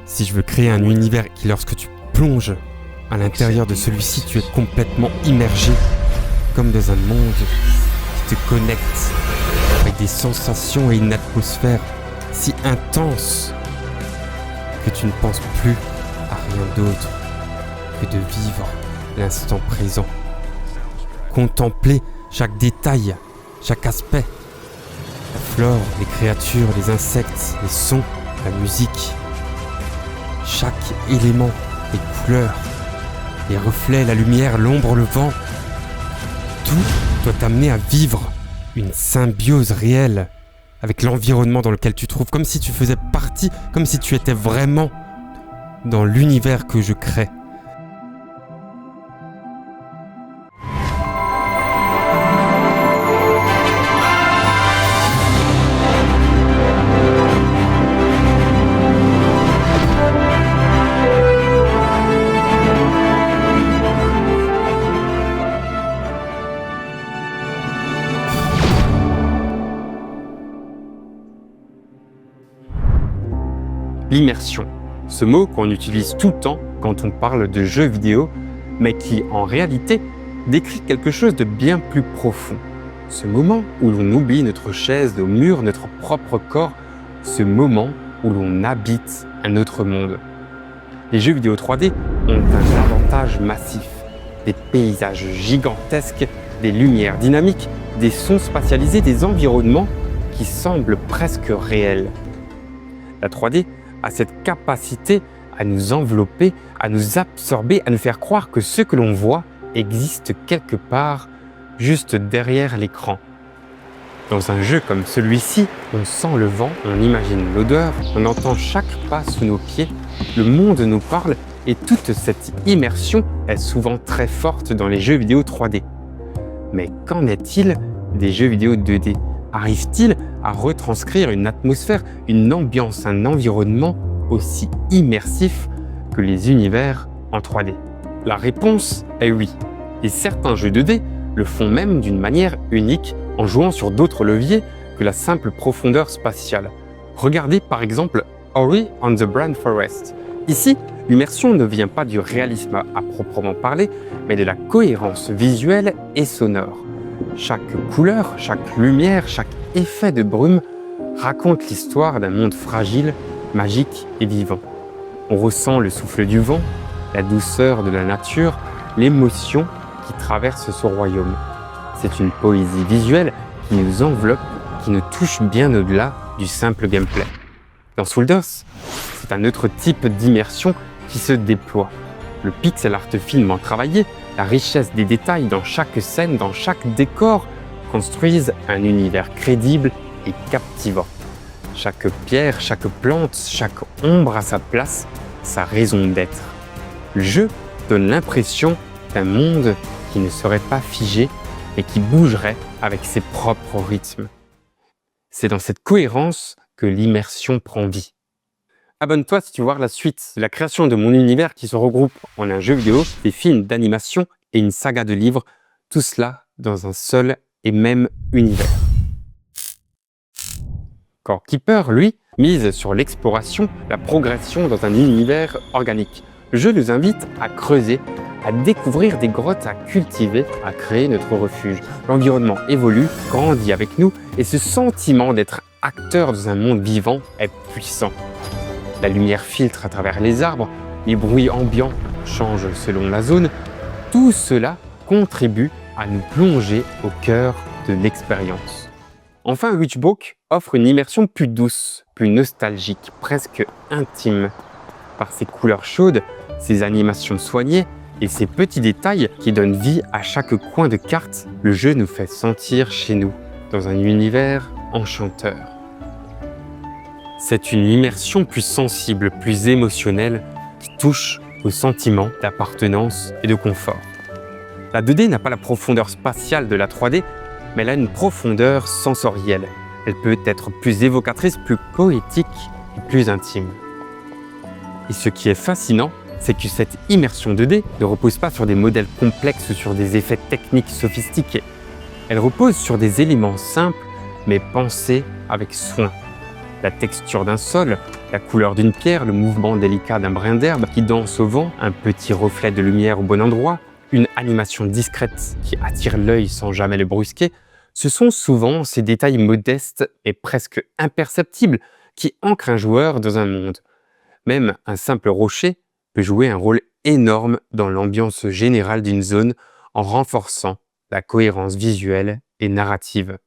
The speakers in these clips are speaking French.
Si je veux créer un univers qui, lorsque tu plonges à l'intérieur de celui-ci, tu es complètement immergé, comme dans un monde qui te connecte avec des sensations et une atmosphère si intense que tu ne penses plus à rien d'autre que de vivre l'instant présent. Contempler chaque détail, chaque aspect, la flore, les créatures, les insectes, les sons, la musique, chaque élément, les couleurs, les reflets, la lumière, l'ombre, le vent. Tout doit t'amener à vivre une symbiose réelle avec l'environnement dans lequel tu te trouves, comme si tu faisais partie, comme si tu étais vraiment dans l'univers que je crée. L'immersion, ce mot qu'on utilise tout le temps quand on parle de jeux vidéo, mais qui en réalité décrit quelque chose de bien plus profond. Ce moment où l'on oublie notre chaise au mur, notre propre corps, ce moment où l'on habite un autre monde. Les jeux vidéo 3D ont un avantage massif, des paysages gigantesques, des lumières dynamiques, des sons spatialisés, des environnements qui semblent presque réels. La 3D a cette capacité à nous envelopper, à nous absorber, à nous faire croire que ce que l'on voit existe quelque part juste derrière l'écran. Dans un jeu comme celui-ci, on sent le vent, on imagine l'odeur, on entend chaque pas sous nos pieds, le monde nous parle et toute cette immersion est souvent très forte dans les jeux vidéo 3D. Mais qu'en est-il des jeux vidéo 2D ? Arrive-t-il à retranscrire une atmosphère, une ambiance, un environnement aussi immersif que les univers en 3D? La réponse est oui. Et certains jeux 2D le font même d'une manière unique en jouant sur d'autres leviers que la simple profondeur spatiale. Regardez par exemple Ori and the Blind Forest. Ici, l'immersion ne vient pas du réalisme à proprement parler, mais de la cohérence visuelle et sonore. Chaque couleur, chaque lumière, chaque effet de brume raconte l'histoire d'un monde fragile, magique et vivant. On ressent le souffle du vent, la douceur de la nature, l'émotion qui traverse ce royaume. C'est une poésie visuelle qui nous enveloppe, qui nous touche bien au-delà du simple gameplay. Dans Soulders, c'est un autre type d'immersion qui se déploie. Le pixel art film travaillé, la richesse des détails dans chaque scène, dans chaque décor, construisent un univers crédible et captivant. Chaque pierre, chaque plante, chaque ombre a sa place, sa raison d'être. Le jeu donne l'impression d'un monde qui ne serait pas figé et qui bougerait avec ses propres rythmes. C'est dans cette cohérence que l'immersion prend vie. Abonne-toi si tu veux voir la suite de la création de mon univers qui se regroupe en un jeu vidéo, des films d'animation et une saga de livres, tout cela dans un seul et même univers. Core Keeper, lui, mise sur l'exploration, la progression dans un univers organique. Le jeu nous invite à creuser, à découvrir des grottes à cultiver, à créer notre refuge. L'environnement évolue, grandit avec nous et ce sentiment d'être acteur dans un monde vivant est puissant. La lumière filtre à travers les arbres, les bruits ambiants changent selon la zone. Tout cela contribue à nous plonger au cœur de l'expérience. Enfin, Witchbook offre une immersion plus douce, plus nostalgique, presque intime. Par ses couleurs chaudes, ses animations soignées et ses petits détails qui donnent vie à chaque coin de carte, le jeu nous fait sentir chez nous, dans un univers enchanteur. C'est une immersion plus sensible, plus émotionnelle, qui touche au sentiment d'appartenance et de confort. La 2D n'a pas la profondeur spatiale de la 3D, mais elle a une profondeur sensorielle. Elle peut être plus évocatrice, plus poétique et plus intime. Et ce qui est fascinant, c'est que cette immersion 2D ne repose pas sur des modèles complexes ou sur des effets techniques sophistiqués. Elle repose sur des éléments simples, mais pensés avec soin. La texture d'un sol, la couleur d'une pierre, le mouvement délicat d'un brin d'herbe qui danse au vent, un petit reflet de lumière au bon endroit, une animation discrète qui attire l'œil sans jamais le brusquer, ce sont souvent ces détails modestes et presque imperceptibles qui ancrent un joueur dans un monde. Même un simple rocher peut jouer un rôle énorme dans l'ambiance générale d'une zone en renforçant la cohérence visuelle et narrative.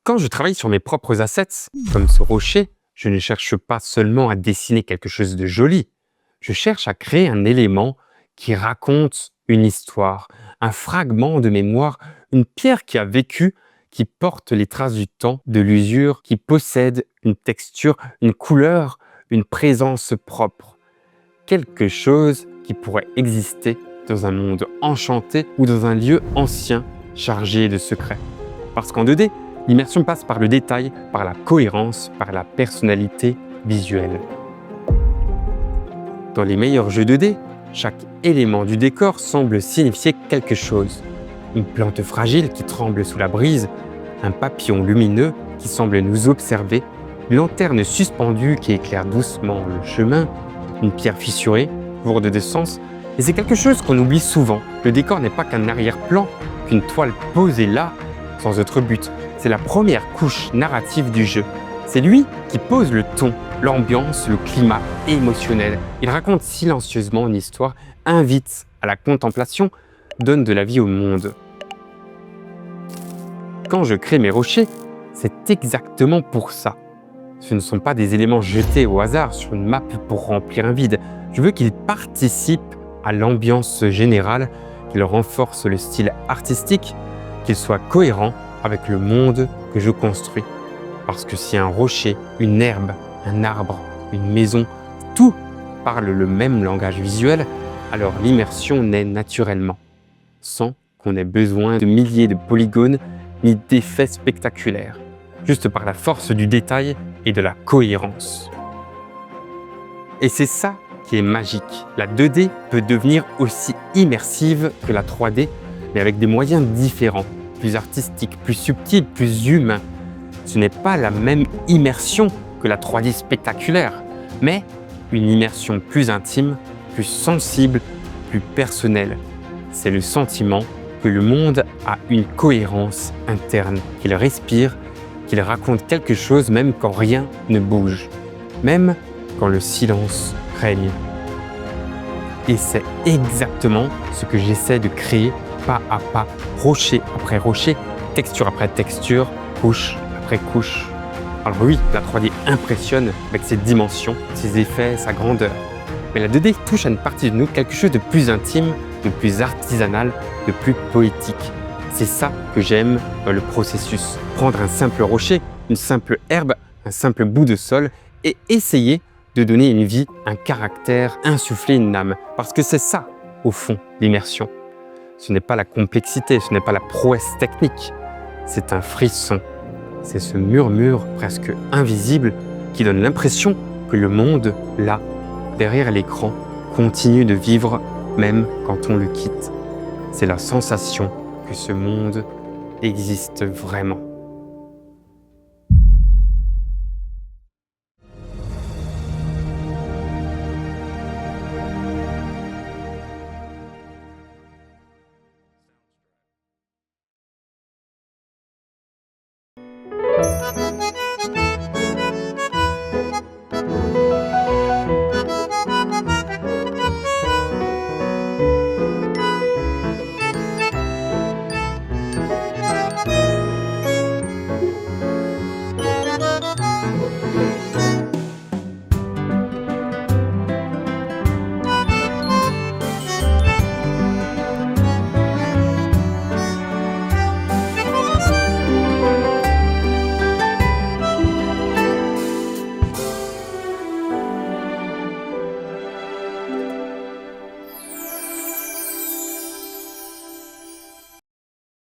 Quand je travaille sur mes propres assets, comme ce rocher, je ne cherche pas seulement à dessiner quelque chose de joli, je cherche à créer un élément qui raconte une histoire, un fragment de mémoire, une pierre qui a vécu, qui porte les traces du temps, de l'usure, qui possède une texture, une couleur, une présence propre. Quelque chose qui pourrait exister dans un monde enchanté ou dans un lieu ancien chargé de secrets. Parce qu'en 2D, l'immersion passe par le détail, par la cohérence, par la personnalité visuelle. Dans les meilleurs jeux 2D, chaque élément du décor semble signifier quelque chose. Une plante fragile qui tremble sous la brise, un papillon lumineux qui semble nous observer, une lanterne suspendue qui éclaire doucement le chemin, une pierre fissurée, lourde de sens. Et c'est quelque chose qu'on oublie souvent. Le décor n'est pas qu'un arrière-plan, qu'une toile posée là, sans autre but. C'est la première couche narrative du jeu. C'est lui qui pose le ton, l'ambiance, le climat émotionnel. Il raconte silencieusement une histoire, invite à la contemplation, donne de la vie au monde. Quand je crée mes rochers, c'est exactement pour ça. Ce ne sont pas des éléments jetés au hasard sur une map pour remplir un vide. Je veux qu'ils participent à l'ambiance générale, qu'ils renforcent le style artistique, qu'ils soient cohérents avec le monde que je construis. Parce que si un rocher, une herbe, un arbre, une maison, tout parle le même langage visuel, alors l'immersion naît naturellement, sans qu'on ait besoin de milliers de polygones ni d'effets spectaculaires, juste par la force du détail et de la cohérence. Et c'est ça qui est magique. La 2D peut devenir aussi immersive que la 3D, mais avec des moyens différents, plus artistique, plus subtil, plus humain. Ce n'est pas la même immersion que la 3D spectaculaire, mais une immersion plus intime, plus sensible, plus personnelle. C'est le sentiment que le monde a une cohérence interne, qu'il respire, qu'il raconte quelque chose même quand rien ne bouge, même quand le silence règne. Et c'est exactement ce que j'essaie de créer pas à pas, rocher après rocher, texture après texture, couche après couche. Alors oui, la 3D impressionne avec ses dimensions, ses effets, sa grandeur. Mais la 2D touche à une partie de nous, quelque chose de plus intime, de plus artisanal, de plus poétique. C'est ça que j'aime dans le processus. Prendre un simple rocher, une simple herbe, un simple bout de sol et essayer de donner une vie, un caractère, insuffler une âme. Parce que c'est ça, au fond, l'immersion. Ce n'est pas la complexité, ce n'est pas la prouesse technique, c'est un frisson. C'est ce murmure presque invisible qui donne l'impression que le monde, là, derrière l'écran, continue de vivre même quand on le quitte. C'est la sensation que ce monde existe vraiment.